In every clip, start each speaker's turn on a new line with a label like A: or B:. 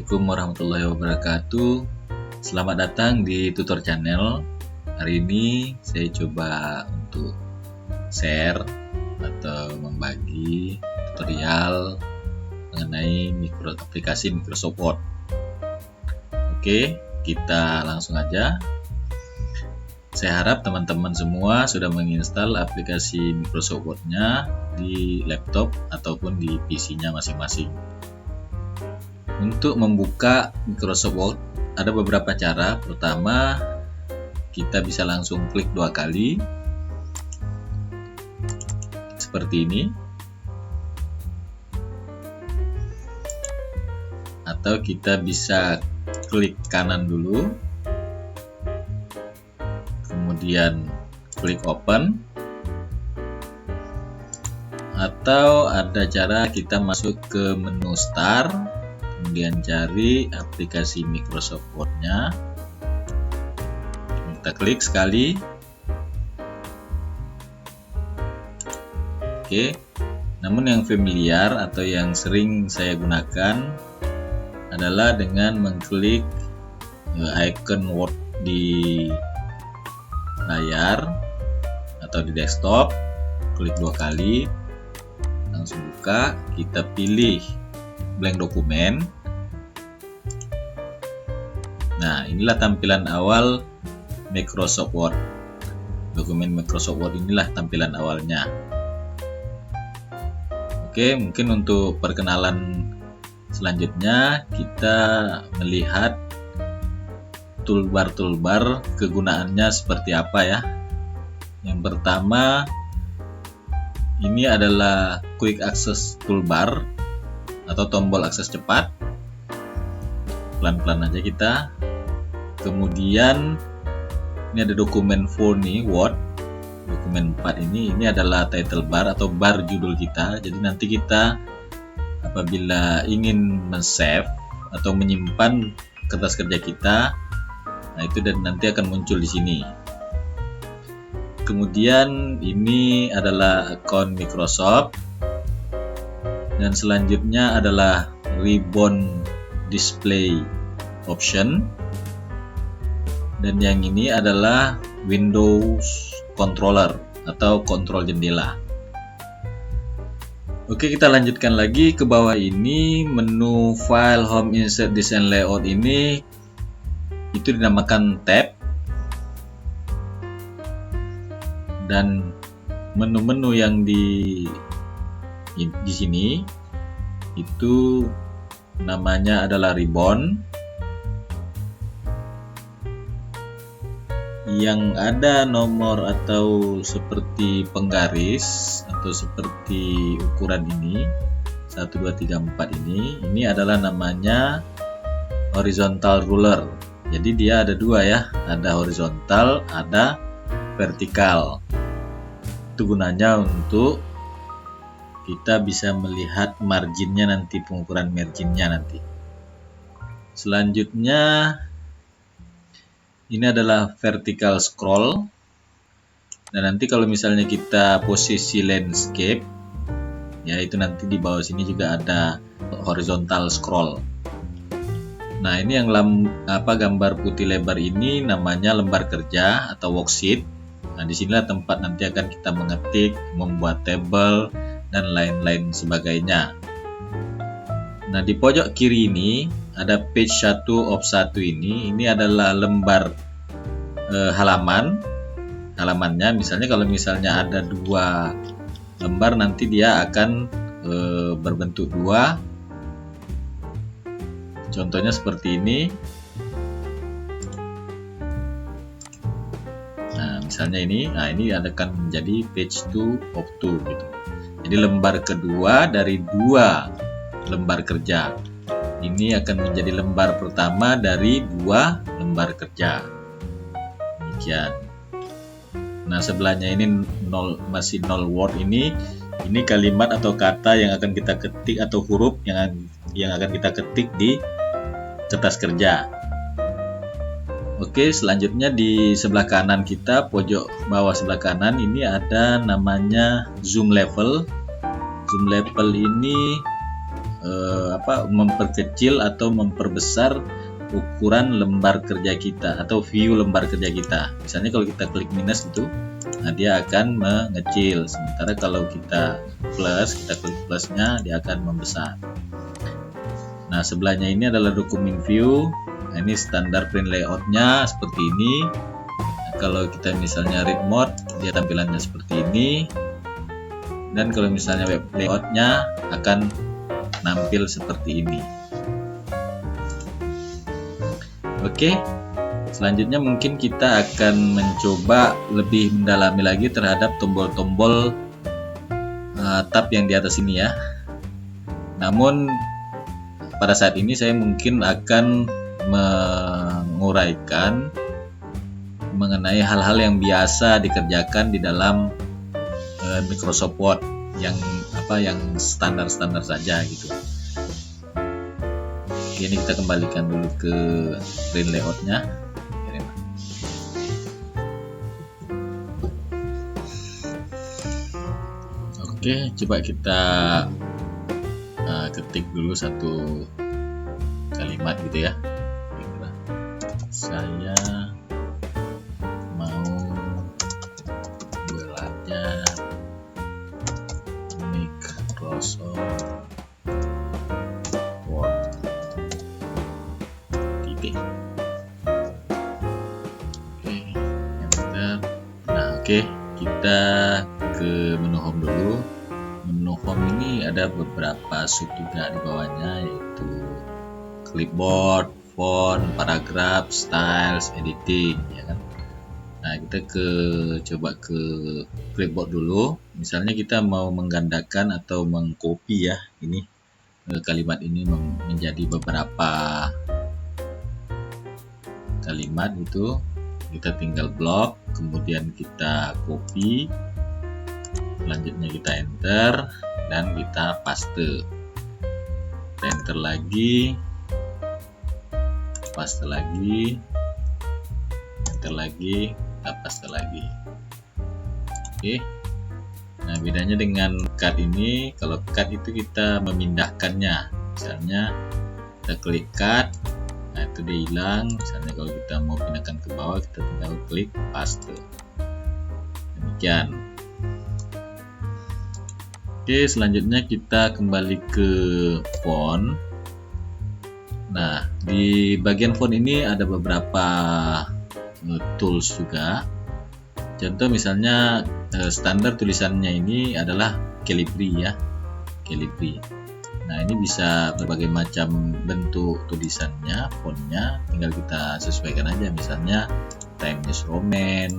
A: Assalamualaikum warahmatullahi wabarakatuh. Selamat datang di Tutor Channel. Hari ini saya coba untuk share atau membagi tutorial mengenai aplikasi Microsoft Word. Oke, kita langsung aja. Saya harap teman-teman semua sudah menginstal aplikasi Microsoft Word-nya di laptop ataupun di PC-nya masing-masing. Untuk membuka Microsoft Word ada beberapa cara. Pertama, kita bisa langsung klik 2 kali seperti ini, atau kita bisa klik kanan dulu, kemudian klik open, atau ada cara kita masuk ke menu start, kemudian cari aplikasi Microsoft Word-nya, kita klik sekali. Oke, namun yang familiar atau yang sering saya gunakan adalah dengan mengklik icon Word di layar atau di desktop, klik 2 kali, langsung buka, kita pilih blank dokumen. Nah, inilah tampilan awal Microsoft Word. Dokumen Microsoft Word inilah tampilan awalnya. Oke, mungkin untuk perkenalan selanjutnya kita melihat toolbar-toolbar, kegunaannya seperti apa ya. Yang pertama, ini adalah quick access toolbar atau tombol akses cepat. Pelan-pelan aja kita. Kemudian ini ada dokumen 4 nih, Word. Dokumen 4 ini adalah title bar atau bar judul kita. Jadi nanti kita apabila ingin men-save atau menyimpan kertas kerja kita, nah itu dan nanti akan muncul di sini. Kemudian ini adalah akun Microsoft. Dan selanjutnya adalah ribbon display option, dan yang ini adalah Windows controller atau kontrol jendela. Oke, kita lanjutkan lagi ke bawah ini. Menu file, home, insert, design, layout ini itu dinamakan tab, dan menu-menu yang di sini itu namanya adalah ribbon. Yang ada nomor atau seperti penggaris atau seperti ukuran ini 1, 2, 3, 4 ini adalah namanya horizontal ruler. Jadi dia ada 2 ya, ada horizontal, ada vertikal. Itu gunanya untuk kita bisa melihat marginnya nanti, pengukuran marginnya nanti. Selanjutnya ini adalah vertical scroll, dan nanti kalau misalnya kita posisi landscape ya, itu nanti di bawah sini juga ada horizontal scroll. Nah, ini yang gambar putih lebar ini namanya lembar kerja atau worksheet. Nah, disinilah tempat nanti akan kita mengetik, membuat tabel dan lain-lain sebagainya. Nah, di pojok kiri ini ada page 1 of 1 ini adalah lembar halamannya. Misalnya kalau misalnya ada 2 lembar, nanti dia akan berbentuk 2. Contohnya seperti ini. Nah, misalnya ini, ini akan menjadi page 2 of 2 gitu. Jadi lembar kedua dari 2 lembar kerja. Ini akan menjadi lembar pertama dari 2 lembar kerja. Demikian. Nah, sebelahnya ini masih 0 word ini kalimat atau kata yang akan kita ketik atau huruf yang akan kita ketik di kertas kerja. Oke, selanjutnya di sebelah kanan kita, pojok bawah sebelah kanan ini ada namanya zoom level. Zoom level ini memperkecil atau memperbesar ukuran lembar kerja kita atau view lembar kerja kita. Misalnya kalau kita klik minus itu, nah dia akan mengecil. Sementara kalau kita plus, kita klik plusnya, dia akan membesar. Nah, sebelahnya ini adalah dokumen view. Nah, ini standar print layoutnya seperti ini. Nah, kalau kita misalnya read mode, dia tampilannya seperti ini. Dan kalau misalnya web layoutnya akan nampil seperti ini. Oke, selanjutnya mungkin kita akan mencoba lebih mendalami lagi terhadap tombol-tombol tab yang di atas ini ya. Namun pada saat ini saya mungkin akan menguraikan mengenai hal-hal yang biasa dikerjakan di dalam Microsoft Word yang standar-standar saja gitu. Ini kita kembalikan dulu ke print layoutnya. Oke, coba kita ketik dulu satu kalimat gitu ya. Saya mau belajar Microsoft Word. Oke, kita ke menu home dulu. Menu home ini ada beberapa sub juga di bawahnya, yaitu clipboard, font, paragraph, styles, editing, ya kan. Nah, kita coba ke clipboard dulu. Misalnya kita mau menggandakan atau mengcopy ya, ini kalimat ini menjadi beberapa kalimat gitu. Kita tinggal blok, kemudian kita copy, selanjutnya kita enter dan kita paste. Kita enter lagi, paste lagi, enter lagi, kita paste lagi. Oke. Nah, bedanya dengan cut ini, kalau cut itu kita memindahkannya. Misalnya kita klik cut, nah itu dia hilang. Misalnya kalau kita mau pindahkan ke bawah, kita tinggal klik paste. Demikian. Oke, selanjutnya kita kembali ke font. Nah, di bagian font ini ada beberapa tools juga. Contoh misalnya standar tulisannya ini adalah Calibri ya, Calibri. Nah, ini bisa berbagai macam bentuk tulisannya, fontnya, tinggal kita sesuaikan aja. Misalnya Times New Roman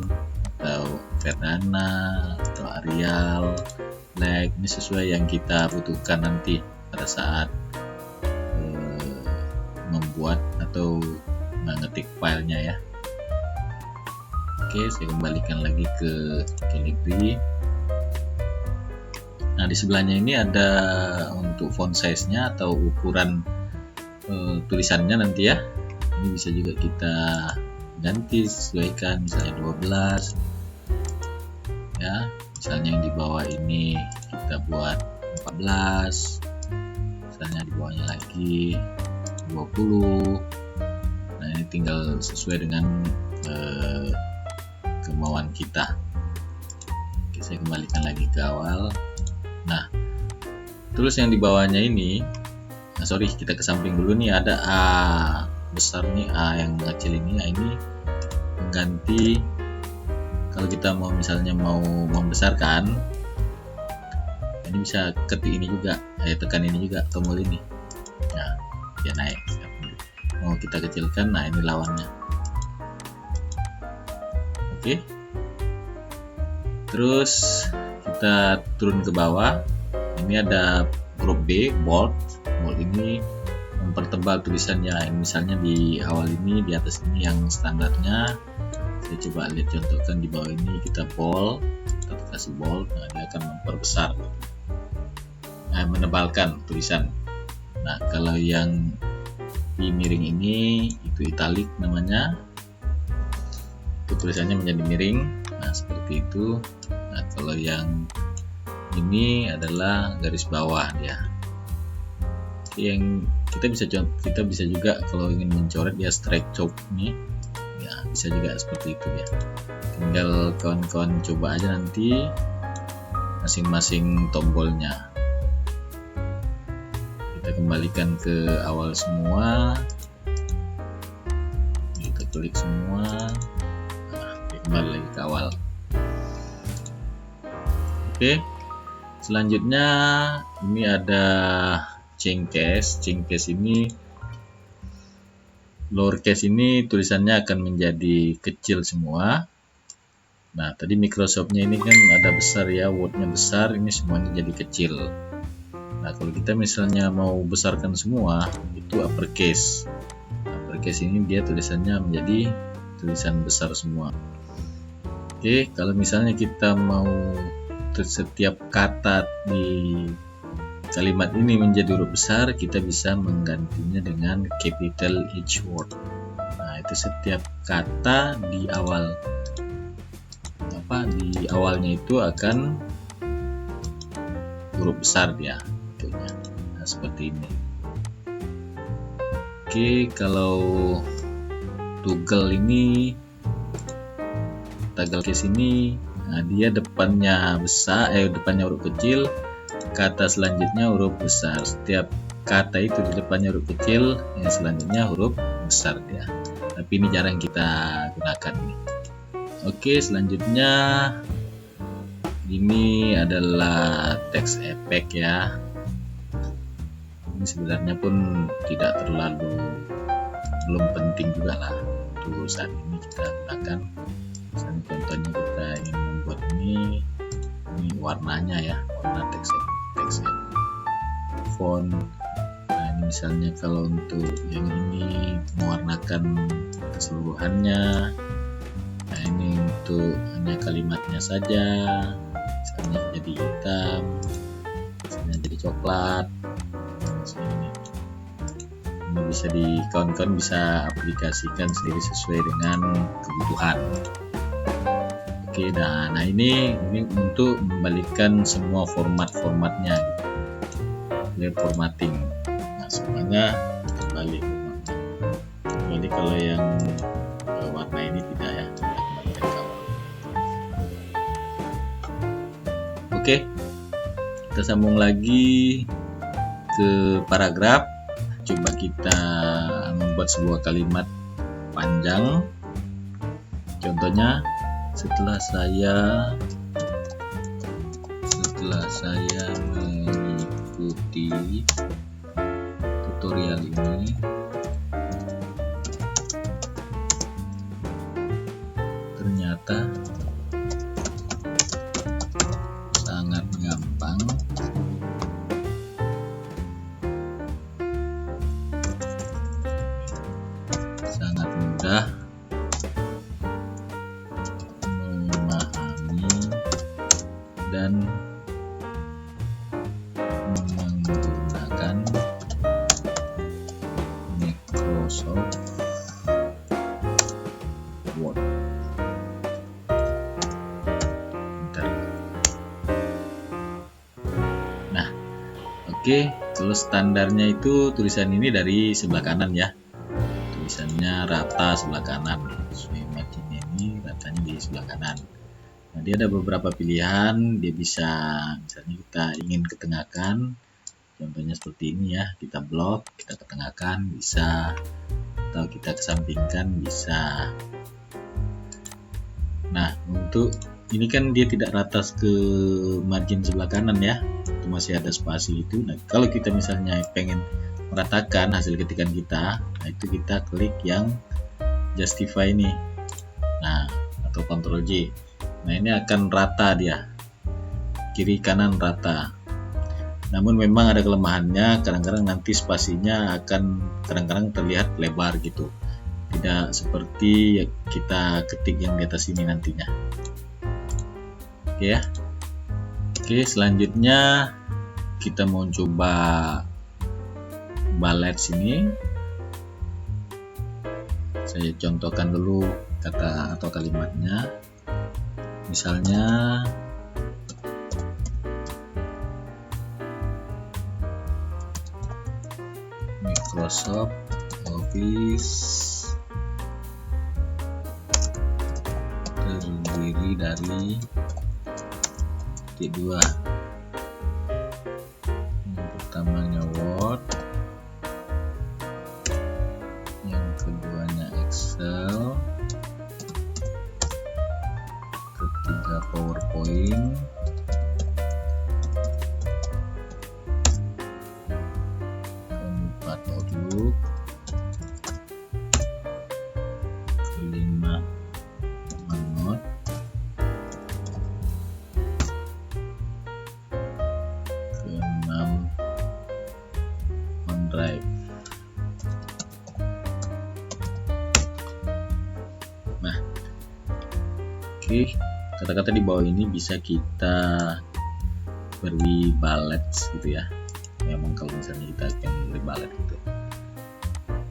A: atau Verdana atau Arial, Black. Ini sesuai yang kita butuhkan nanti pada saat membuat atau mengetik filenya ya. Oke, saya kembalikan lagi ke Calibri. Nah, di sebelahnya ini ada untuk font size-nya atau ukuran tulisannya nanti ya. Ini bisa juga kita ganti, sesuaikan, misalnya 12 ya. Misalnya yang di bawah ini kita buat 14, misalnya di bawahnya lagi 20. Nah, ini tinggal sesuai dengan kemauan kita. Oke, saya kembalikan lagi ke awal. Nah, terus yang di bawahnya ini, kita ke samping dulu nih, ada A besar nih, A yang kecil ini. Nah, ini mengganti, kalau kita mau misalnya mau membesarkan, ini bisa ketik ini juga, tekan ini juga, tombol ini. Nah, dia naik. Mau kita kecilkan, nah ini lawannya. Oke. Terus kita turun ke bawah. Ini ada huruf B, bold. Bold ini mempertebal tulisannya. Misalnya di awal ini, di atas ini yang standarnya. Saya coba lihat contohkan di bawah ini, kita bold, kita kasih bold. Nah, dia akan memperbesar, menebalkan tulisan. Nah, kalau yang di miring ini itu italic namanya. Itu tulisannya menjadi miring. Nah, seperti itu. Nah, kalau yang ini adalah garis bawah dia. yang kita bisa juga kalau ingin mencoret ya strike choke nih ya, bisa juga seperti itu ya. Tinggal kawan-kawan coba aja nanti masing-masing tombolnya. Kita kembalikan ke awal semua, kita klik semua, kembali lagi ke awal. Oke, selanjutnya ini ada change case ini lowercase ini tulisannya akan menjadi kecil semua. Nah, tadi Microsoftnya ini kan ada besar ya, Wordnya besar, ini semuanya jadi kecil. Nah, kalau kita misalnya mau besarkan semua, itu uppercase. Uppercase ini dia tulisannya menjadi tulisan besar semua. Oke, kalau misalnya kita mau setiap kata di kalimat ini menjadi huruf besar, kita bisa menggantinya dengan capital each word. Nah, itu setiap kata di awalnya itu akan huruf besar dia. Nah, seperti ini. Oke, kalau toggle case ini, nah dia depannya besar, depannya huruf kecil, kata selanjutnya huruf besar. Setiap kata itu di depannya huruf kecil, yang selanjutnya huruf besar dia. Tapi ini jarang kita gunakan nih. Oke, selanjutnya ini adalah text effect ya. Ini sebenarnya pun tidak belum penting juga lah untuk saat ini kita gunakan. Misalnya contohnya kita ingin membuat ini warnanya ya, warna text font. Nah, ini misalnya kalau untuk yang ini mewarnakan keseluruhannya. Nah, ini untuk hanya kalimatnya saja, misalnya jadi hitam, misalnya jadi coklat. Ini bisa kawan-kawan bisa aplikasikan sendiri sesuai dengan kebutuhan. Oke, nah ini untuk membalikan semua formatnya gitu. Clear formatting. Nah, semuanya kembali. Jadi kalau yang warna ini tidak ya. Oke, kita sambung lagi ke paragraf. Coba kita membuat sebuah kalimat panjang. Contohnya, setelah saya mengikuti tutorial ini, ternyata sangat gampang mudah memahami dan menggunakan Microsoft Word. Nah, oke, kalau standarnya itu tulisan ini dari sebelah kanan ya. Tulisannya rata sebelah kanan, sesuai marginnya ini ratanya di sebelah kanan. Nah, dia ada beberapa pilihan, dia bisa misalnya kita ingin ketengahkan, contohnya seperti ini ya, kita blok, kita ketengahkan bisa, atau kita kesampingkan bisa. Nah, untuk ini kan dia tidak rata ke margin sebelah kanan ya, itu masih ada spasi itu. Nah, kalau kita misalnya pengen meratakan hasil ketikan kita, nah itu kita klik yang justify ini, nah atau Ctrl J. Nah, ini akan rata dia, kiri kanan rata. Namun memang ada kelemahannya, kadang-kadang nanti spasinya akan kadang-kadang terlihat lebar gitu, tidak seperti kita ketik yang di atas ini nantinya. Oke ya. Oke, selanjutnya kita mau coba ballet sini. Saya contohkan dulu kata atau kalimatnya. Misalnya Microsoft Office terdiri dari dua. Yang pertamanya Word, yang keduanya Excel, ketiga PowerPoint, keempat Outlook, kelima OneNote, keenam OneDrive. Nah, oke, kata-kata di bawah ini bisa kita beri bullet gitu ya. Memang kalau misalnya kita akan beri bullet gitu.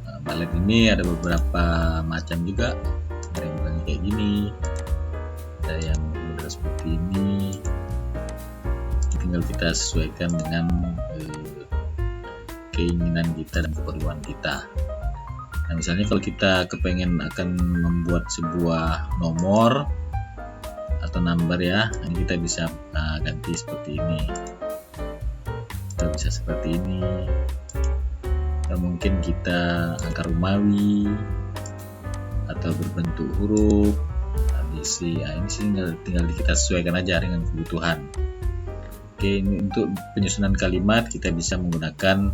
A: Nah, bullet ini ada beberapa macam juga. Ada yang bilangnya kayak gini, ada yang model seperti ini. Tinggal kita sesuaikan dengan keinginan kita dan keperluan kita. Nah, misalnya kalau kita kepengen akan membuat sebuah nomor atau number ya, ini kita bisa ganti seperti ini, kita bisa seperti ini, atau mungkin kita angka Romawi atau berbentuk huruf ABC. Ini sih tinggal kita sesuaikan aja dengan kebutuhan. Oke, ini untuk penyusunan kalimat kita bisa menggunakan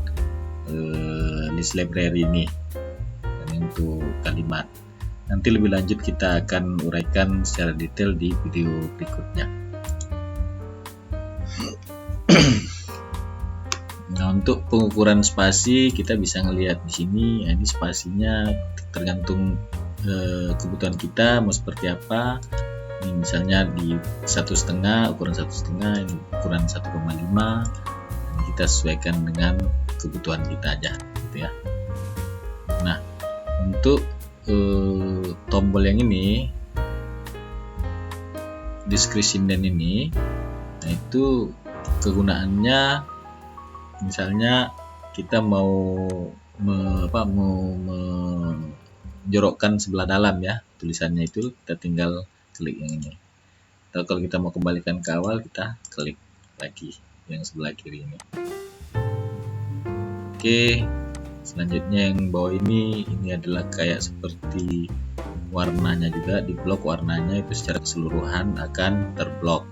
A: list library ini. Ini untuk kalimat. Nanti lebih lanjut kita akan uraikan secara detail di video berikutnya. Nah, untuk pengukuran spasi kita bisa ngelihat di sini. Ini spasinya tergantung kebutuhan kita mau seperti apa. Ini misalnya di 1,5, ukuran 1,5, ini ukuran 1,5. Ini kita sesuaikan dengan kebutuhan kita aja, gitu ya. Nah, untuk tombol yang ini, discretion ini, nah itu kegunaannya, misalnya kita mau menjorokkan sebelah dalam ya tulisannya, itu kita tinggal klik yang ini. Atau kalau kita mau kembalikan ke awal, kita klik lagi yang sebelah kiri ini. Oke, selanjutnya yang bawah ini adalah kayak seperti warnanya juga, di blok warnanya itu secara keseluruhan akan terblok.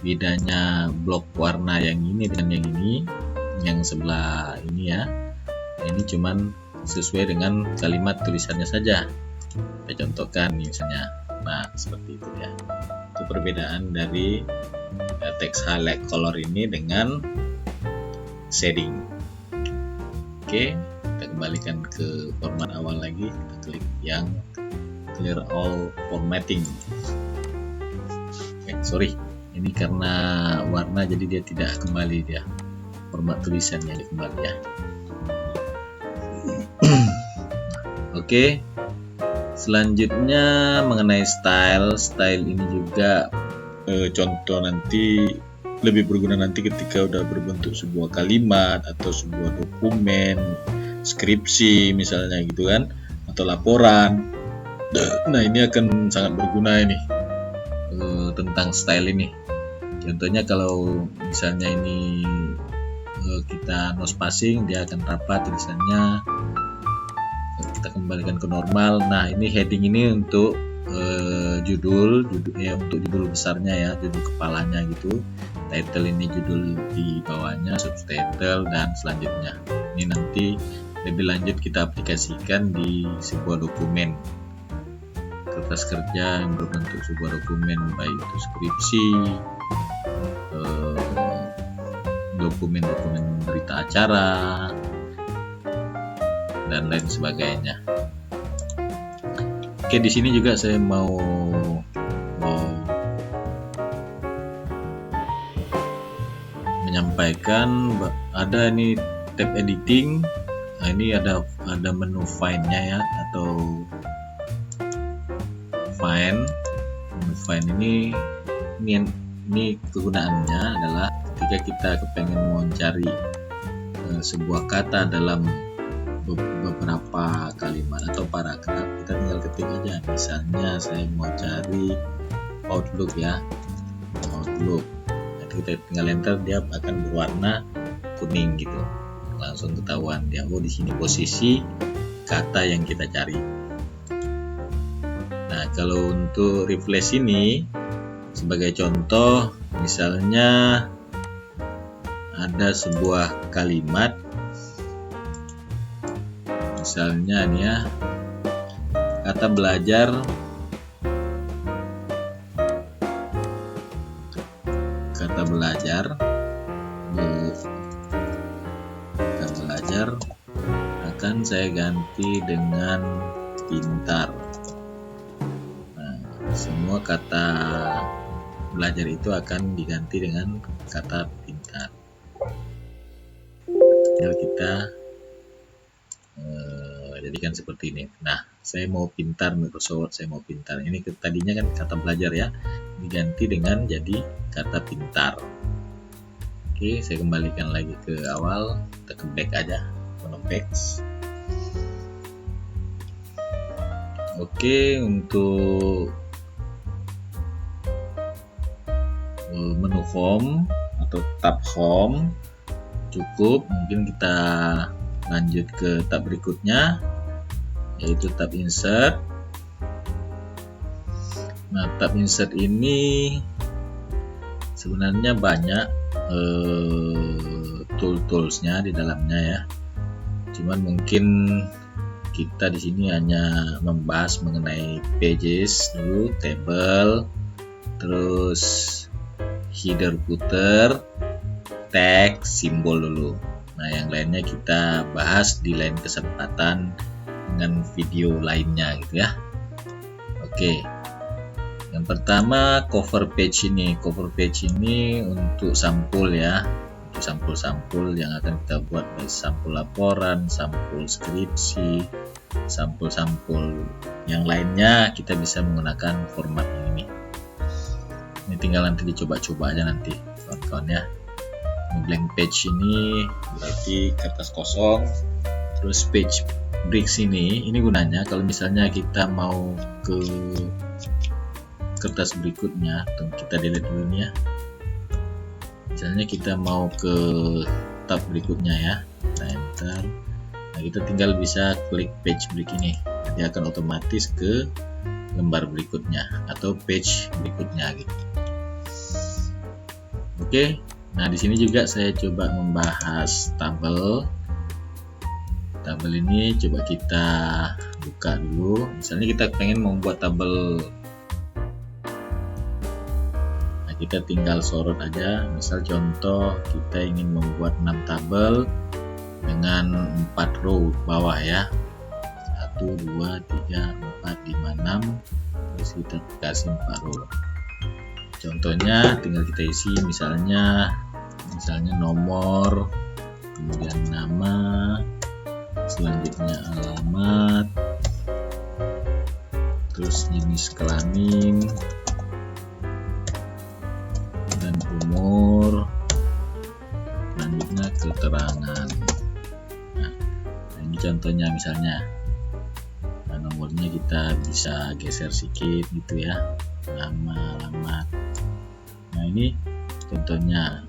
A: Bedanya blok warna yang ini dengan yang ini, yang sebelah ini ya, ini cuman sesuai dengan kalimat tulisannya saja. Kita contohkan misalnya, nah seperti itu ya. Itu perbedaan dari text highlight color ini dengan shading. Oke, kita kembalikan ke format awal lagi, kita klik yang clear all formatting. Sorry, ini karena warna jadi dia tidak kembali, dia format tulisannya kembali ya. Oke, selanjutnya mengenai style ini juga contoh nanti lebih berguna nanti ketika udah berbentuk sebuah kalimat atau sebuah dokumen, skripsi misalnya gitu kan, atau laporan. Nah, ini akan sangat berguna ini tentang style ini. Contohnya kalau misalnya ini kita no spacing, dia akan rapat tulisannya. Kita kembalikan ke normal. Nah, ini heading ini untuk judul ya, untuk judul besarnya ya, judul kepalanya gitu. Title ini judul di bawahnya, subtitle dan selanjutnya. Ini nanti lebih lanjut kita aplikasikan di sebuah dokumen, kertas kerja yang berbentuk sebuah dokumen, baik itu skripsi, dokumen-dokumen berita acara dan lain sebagainya. Oke, di sini juga saya mau menyampaikan ada ini tab editing. Nah, ini ada menu find-nya ya, atau find. Menu find ini kegunaannya adalah ketika kita kepengen mencari sebuah kata dalam beberapa kalimat atau paragraf, kita tinggal ketik aja. Misalnya saya mau cari Outlook ya, Outlook. Nanti kita tinggal enter, dia akan berwarna kuning gitu, langsung ketahuan dia, oh di sini posisi kata yang kita cari. Nah, kalau untuk replace ini sebagai contoh, misalnya ada sebuah kalimat, misalnya nih ya, kata belajar, akan saya ganti dengan pintar. Nah, semua kata belajar itu akan diganti dengan kata pintar. Tinggal kita jadikan seperti ini. Nah, saya mau pintar, Microsoft saya mau pintar. Ini tadinya kan kata belajar ya, diganti dengan jadi kata pintar. Oke, saya kembalikan lagi ke awal, kita ke back aja, back. Oke, untuk menu home atau tab home cukup. Mungkin kita lanjut ke tab berikutnya, yaitu tab insert. Nah, tab insert ini sebenarnya banyak toolsnya di dalamnya ya. Cuman mungkin kita di sini hanya membahas mengenai pages dulu, table, terus header, footer, tag, simbol dulu. Nah, yang lainnya kita bahas di lain kesempatan dengan video lainnya gitu ya. Oke. Yang pertama cover page ini. Cover page ini untuk sampul ya. Untuk sampul-sampul yang akan kita buat, baik sampul laporan, sampul skripsi, sampul-sampul yang lainnya, kita bisa menggunakan format ini. Ini tinggal nanti dicoba-coba aja nanti kawan-kawan ya. Blank page ini berarti kertas kosong. Terus page breaks ini gunanya kalau misalnya kita mau ke kertas berikutnya, kita delete dulu nih ya. Misalnya kita mau ke tab berikutnya ya, kita enter. Nah, kita tinggal bisa klik page break ini, nanti akan otomatis ke lembar berikutnya atau page berikutnya gitu. Oke, nah di sini juga saya coba membahas tabel. Tabel ini coba kita buka dulu. Misalnya kita pengen membuat tabel, nah kita tinggal sorot aja. Misal contoh kita ingin membuat 6 tabel dengan 4 row bawah ya, 1, 2, 3, 4, 5, 6, terus kita kasih 4 row. Contohnya tinggal kita isi misalnya nomor, kemudian nama, selanjutnya alamat, terus jenis kelamin dan umur, selanjutnya keterangan. Nah, ini contohnya misalnya. Nah, nomornya kita bisa geser sedikit gitu ya, nama, alamat. Nah, ini contohnya.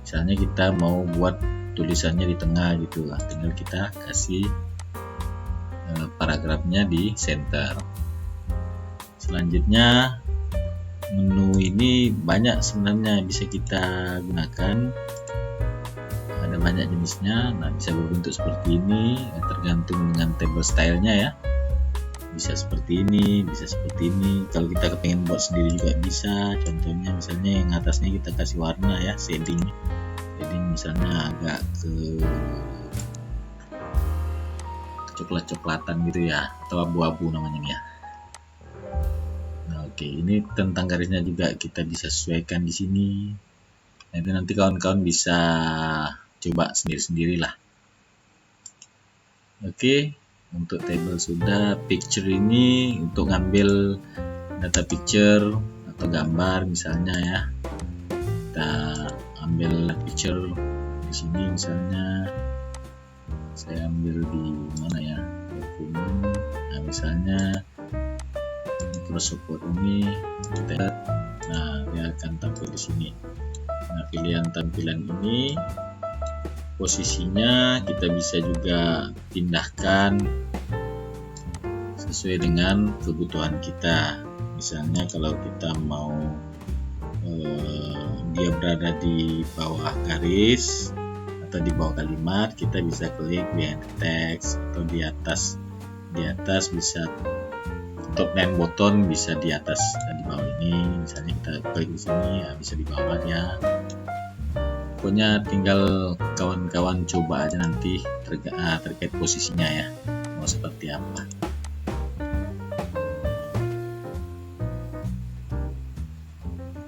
A: Misalnya kita mau buat tulisannya di tengah gitu lah, tinggal kita kasih paragrafnya di center. Selanjutnya menu ini banyak sebenarnya bisa kita gunakan, ada banyak jenisnya. Nah, bisa berbentuk seperti ini, tergantung dengan table stylenya ya. Bisa seperti ini, bisa seperti ini. Kalau kita kepengen buat sendiri juga bisa. Contohnya misalnya yang atasnya kita kasih warna ya, shading misalnya agak ke coklat-coklatan gitu ya, atau abu-abu namanya ya. Nah, oke, ini tentang garisnya juga kita bisa sesuaikan di sini. Nah, itu nanti kawan-kawan bisa coba sendiri-sendiri lah. Oke, untuk table sudah. Picture ini untuk ngambil data picture atau gambar misalnya ya. Kita ambil picture di sini misalnya Saya ambil di mana ya, dokumen. Nah misalnya Microsoft Word ini kita, nah dia akan tampil di sini. Nah pilihan tampilan ini posisinya kita bisa juga pindahkan sesuai dengan kebutuhan kita. Misalnya kalau kita mau dia berada di bawah garis atau di bawah kalimat, kita bisa klik behind text, atau di atas bisa top 9 button bisa di atas dan di bawah ini. Misalnya kita klik di sini, ya bisa di bawahnya. Pokoknya tinggal kawan-kawan coba aja nanti terkait posisinya ya, mau seperti apa.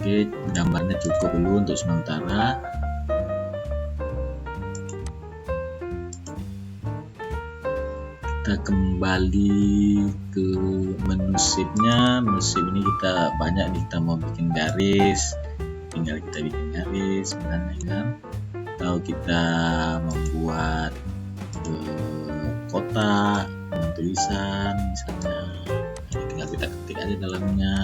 A: Oke, gambarnya cukup dulu untuk sementara. Kita kembali ke menu shape-nya. Menu shape ini kita banyak nih, kita mau bikin garis, tinggal kita bikin garis misalnya kan, atau kita membuat kotak dengan tulisan misalnya. Nah, tinggal kita ketik aja dalamnya.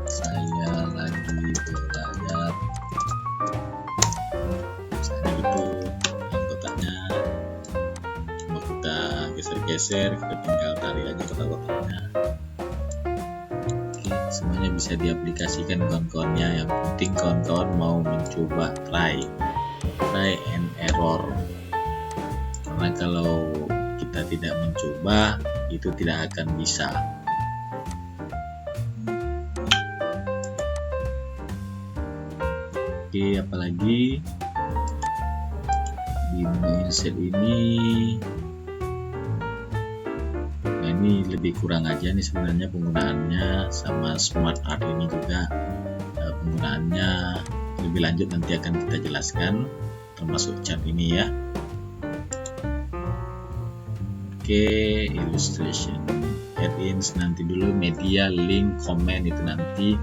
A: Saya lagi belajar, misalnya gitu. Kotaknya mau kita geser-geser, kita tinggal tarik aja kotak-kotaknya. Oke, semuanya bisa diaplikasikan kawan-kawannya. Yang penting kawan-kawan mau mencoba try and error, karena kalau kita tidak mencoba itu tidak akan bisa. Oke, apalagi di menu insert ini, nah ini lebih kurang aja nih sebenarnya penggunaannya. Sama smart art ini juga penggunaannya lebih lanjut nanti akan kita jelaskan, termasuk chart ini ya. Oke, illustration, add-ins nanti dulu, media, link, comment itu nanti,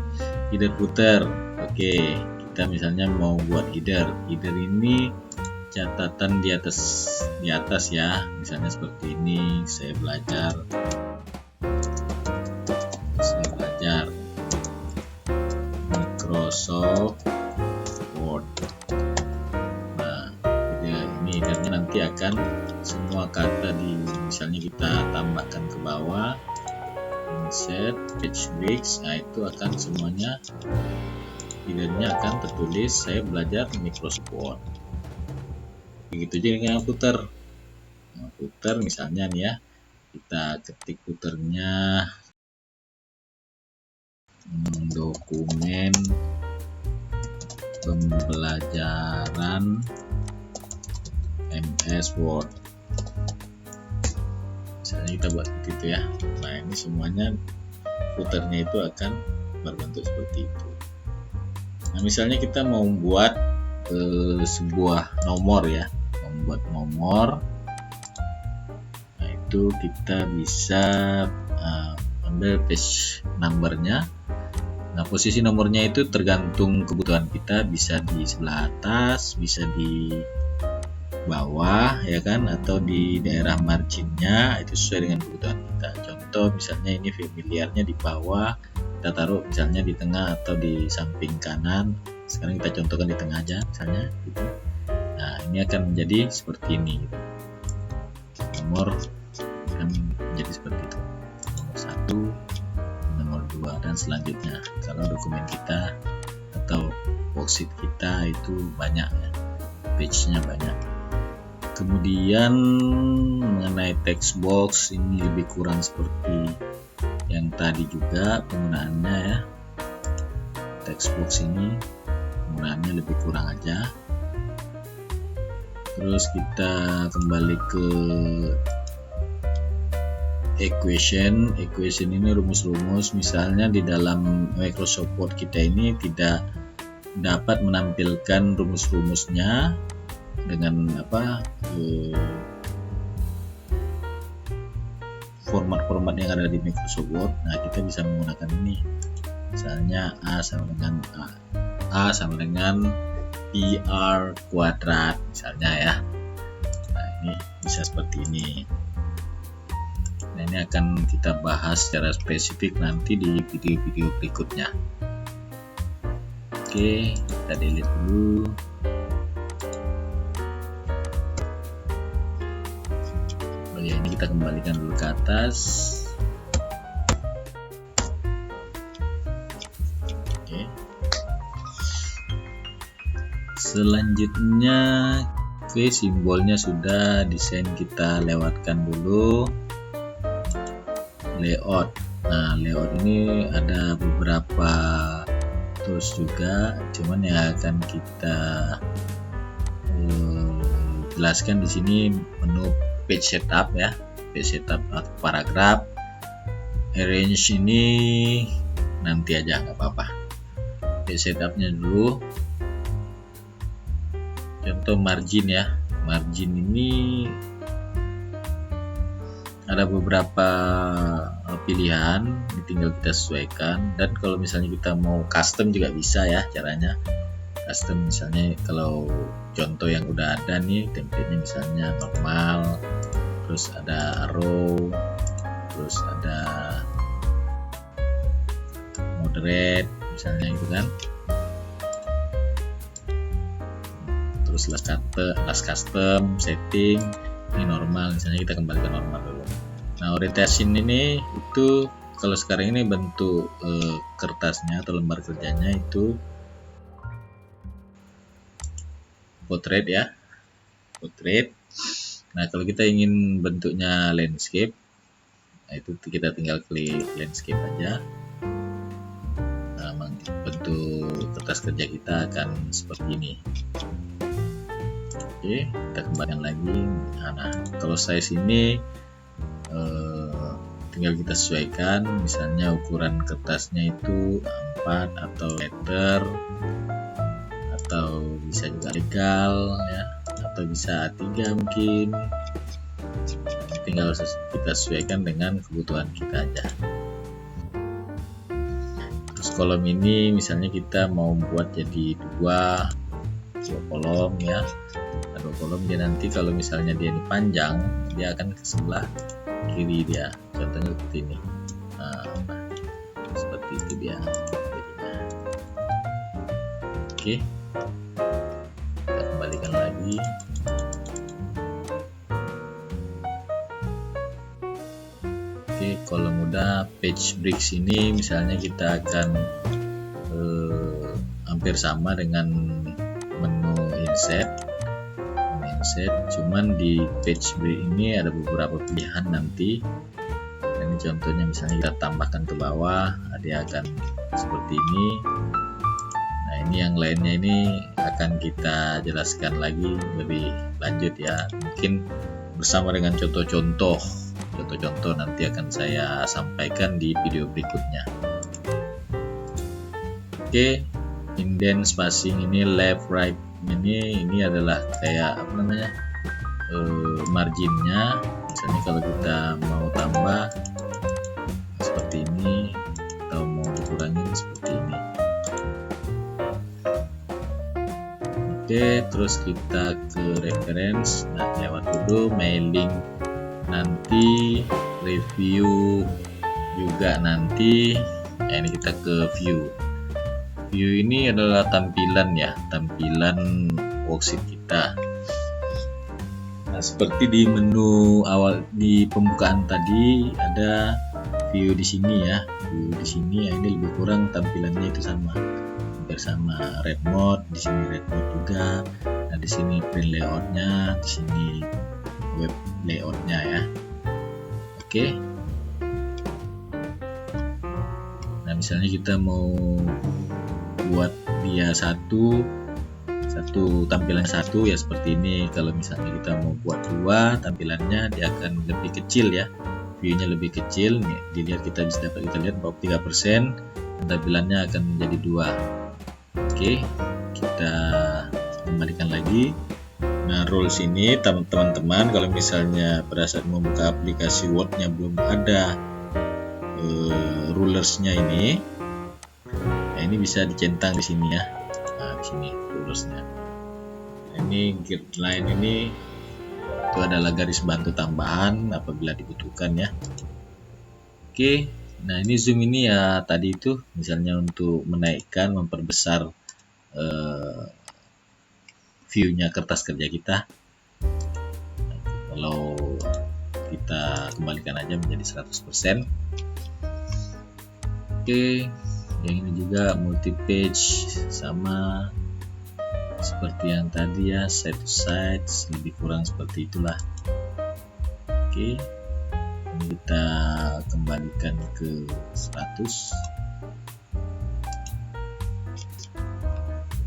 A: header footer. Oke, kita misalnya mau buat header ini catatan di atas ya, misalnya seperti ini. Saya belajar Microsoft Word. Nah ini headernya nanti akan semua kata misalnya kita tambahkan ke bawah, insert page breaks, nah itu akan semuanya headernya akan tertulis saya belajar Microsoft Word. Begitu juga dengan footer. Nah, footer misalnya nih ya, kita ketik footernya dokumen pembelajaran MS Word. Misalnya kita buat seperti itu ya. Nah ini semuanya footernya itu akan berbentuk seperti itu. Nah misalnya kita mau membuat sebuah nomor ya, membuat nomor. Nah itu kita bisa ambil page numbernya. Nah posisi nomornya itu tergantung kebutuhan kita, bisa di sebelah atas, bisa di bawah ya kan, atau di daerah marginnya, itu sesuai dengan kebutuhan kita. Contoh misalnya ini familiarnya di bawah, kita taruh misalnya di tengah atau di samping kanan. Sekarang kita contohkan di tengah aja misalnya gitu. Nah ini akan menjadi seperti ini gitu. Nomor akan menjadi seperti itu, nomor 1, nomor 2 dan selanjutnya. Kalau dokumen kita atau worksheet kita itu banyak ya, page-nya banyak. Kemudian mengenai text box ini lebih kurang seperti yang tadi juga penggunaannya ya. Text box ini penggunaannya lebih kurang aja. Terus kita kembali ke equation ini rumus-rumus. Misalnya di dalam Microsoft Word kita ini tidak dapat menampilkan rumus-rumusnya dengan format-format yang ada di Microsoft Word. Nah kita bisa menggunakan ini, misalnya A sama dengan PR kuadrat misalnya ya. Nah ini bisa seperti ini. Nah ini akan kita bahas secara spesifik nanti di video-video berikutnya. Oke, kita delete dulu. Oh ya, ini kita kembalikan dulu ke atas. Oke. Selanjutnya, oke, simbolnya sudah, desain kita lewatkan dulu. Layout. Nah, layout ini ada beberapa tools juga, cuman yang akan kita jelaskan di sini menu page setup ya, page setup atau paragraf. Arrange ini nanti aja nggak apa-apa. Page setupnya dulu. Contoh margin ya, margin ini ada beberapa pilihan, ini tinggal kita sesuaikan. Dan kalau misalnya kita mau custom juga bisa ya caranya. Custom misalnya kalau contoh yang udah ada nih, template-nya misalnya normal, terus ada arrow, terus ada moderate misalnya gitu kan. Terus last custom setting ini normal, misalnya kita kembali ke normal dulu. Nah, orientation ini itu kalau sekarang ini bentuk kertasnya atau lembar kerjanya itu portrait ya, portrait. Nah, kalau kita ingin bentuknya landscape, nah itu kita tinggal klik landscape aja. Nah, bentuk kertas kerja kita akan seperti ini. Oke, kita kembalikan lagi. Nah, kalau size ini tinggal kita sesuaikan, misalnya ukuran kertasnya itu 4 atau letter, atau bisa juga legal ya, atau bisa A3 mungkin. Tinggal kita sesuaikan dengan kebutuhan kita aja. Terus kolom ini misalnya kita mau buat jadi dua kolom ya, dua kolom. Dia nanti kalau misalnya dia ini panjang, dia akan ke sebelah kiri dia, contohnya seperti ini. Nah, seperti itu dia jadinya. Oke, kita kembalikan lagi. Oke, kalau mudah page breaks ini misalnya kita akan hampir sama dengan menu insert, cuman di page break ini ada beberapa pilihan nanti. Ini contohnya misalnya kita tambahkan ke bawah, dia akan seperti ini. Nah, ini yang lainnya ini akan kita jelaskan lagi lebih lanjut ya, mungkin bersama dengan contoh-contoh nanti akan saya sampaikan di video berikutnya. Oke, indent spacing ini left right ini adalah kayak apa namanya, marginnya. Misalnya kalau kita mau tambah seperti ini atau mau dikurangin seperti ini. Oke, terus kita ke reference. Nah, lewat dulu mailing, nanti review juga nanti. Nah, ini kita ke view. View ini adalah tampilan ya, tampilan worksheet kita. Nah, seperti di menu awal di pembukaan tadi ada view di sini ya, view di sini ya, ini lebih kurang tampilannya itu sama, hampir sama. Red mode, di sini red mode juga. Nah, di sini print layoutnya, di sini web layoutnya ya. Oke. Nah, misalnya kita mau buat dia satu tampilan satu ya seperti ini. Kalau misalnya kita mau buat dua tampilannya, dia akan lebih kecil ya, viewnya lebih kecil nih. Dilihat kita lihat bahwa 3% tampilannya akan menjadi 2. Oke, kita kembalikan lagi. Nah, rules ini teman-teman kalau misalnya pada saat membuka aplikasi Word-nya belum ada rulersnya ini, nah ini bisa dicentang di sini ya. Nah, di sini rulersnya. ini guideline ini itu adalah garis bantu tambahan apabila dibutuhkan ya. Oke, nah ini zoom ini ya tadi itu misalnya untuk menaikkan, memperbesar view-nya kertas kerja kita. Kalau kita kembalikan aja menjadi 100%. Oke, yang ini juga multi page sama seperti yang tadi ya, side to side lebih kurang seperti itulah. Oke, ini kita kembalikan ke 100.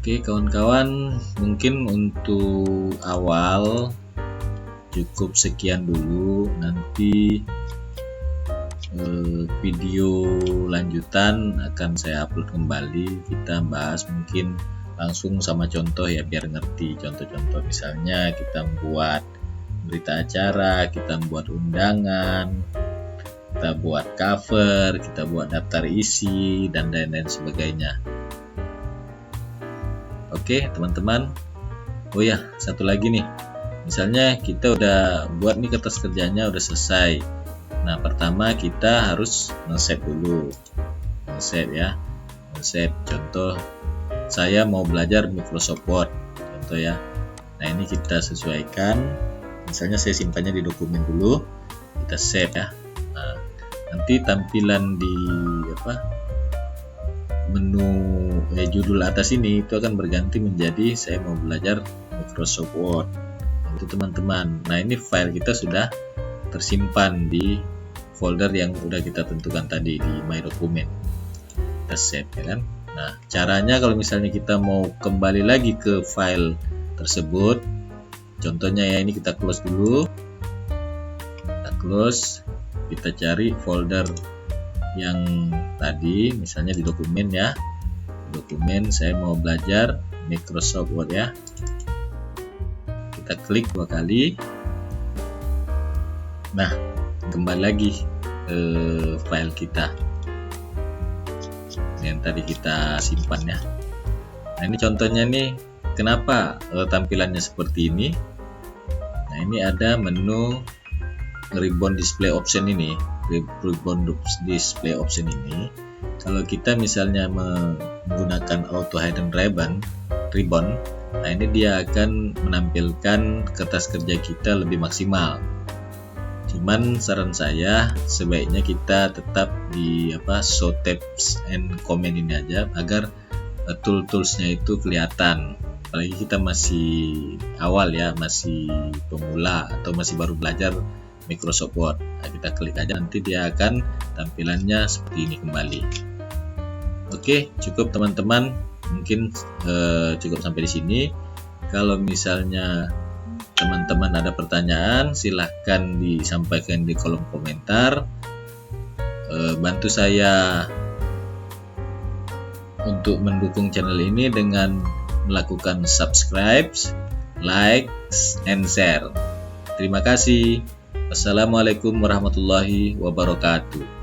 A: Oke kawan-kawan, mungkin untuk awal cukup sekian dulu. Nanti video lanjutan akan saya upload kembali. Kita bahas mungkin langsung sama contoh ya, biar ngerti contoh-contoh. Misalnya kita buat berita acara, kita buat undangan, kita buat cover, kita buat daftar isi, dan lain-lain sebagainya. Oke teman-teman. Oh ya, satu lagi nih. Misalnya kita udah buat nih kertas kerjanya udah selesai. Nah pertama kita harus nge-save dulu. Nge-save ya. Nge-save. Contoh saya mau belajar Microsoft Word. Contoh ya. Nah ini kita sesuaikan. Misalnya saya simpannya di dokumen dulu. Kita save ya. Nah, nanti tampilan di menu judul atas ini itu akan berganti menjadi saya mau belajar Microsoft Word. Itu teman-teman. Nah ini file kita sudah tersimpan di folder yang udah kita tentukan tadi di My Document. Kita save ya kan. Nah caranya kalau misalnya kita mau kembali lagi ke file tersebut, contohnya ya ini kita close dulu. Kita close, kita cari folder yang tadi, misalnya di dokumen ya. Dokumen saya mau belajar Microsoft Word ya. Kita klik 2 kali. Nah, kembali lagi ke file kita yang tadi kita simpan ya. Nah, ini contohnya nih, kenapa tampilannya seperti ini? Nah, ini ada menu ribbon display option ini. Ribbon display option ini, kalau kita misalnya menggunakan auto hidden ribbon, nah ini dia akan menampilkan kertas kerja kita lebih maksimal. Cuman saran saya sebaiknya kita tetap di show tabs and comment ini aja agar toolsnya itu kelihatan. Apalagi kita masih awal ya, masih pemula atau masih baru belajar Microsoft Word. Nah, kita klik aja, nanti dia akan tampilannya seperti ini kembali. Oke, cukup teman-teman. Mungkin cukup sampai di sini. Kalau misalnya teman-teman ada pertanyaan, silahkan disampaikan di kolom komentar. Bantu saya untuk mendukung channel ini dengan melakukan subscribe, like, and share. Terima kasih. Assalamualaikum warahmatullahi wabarakatuh.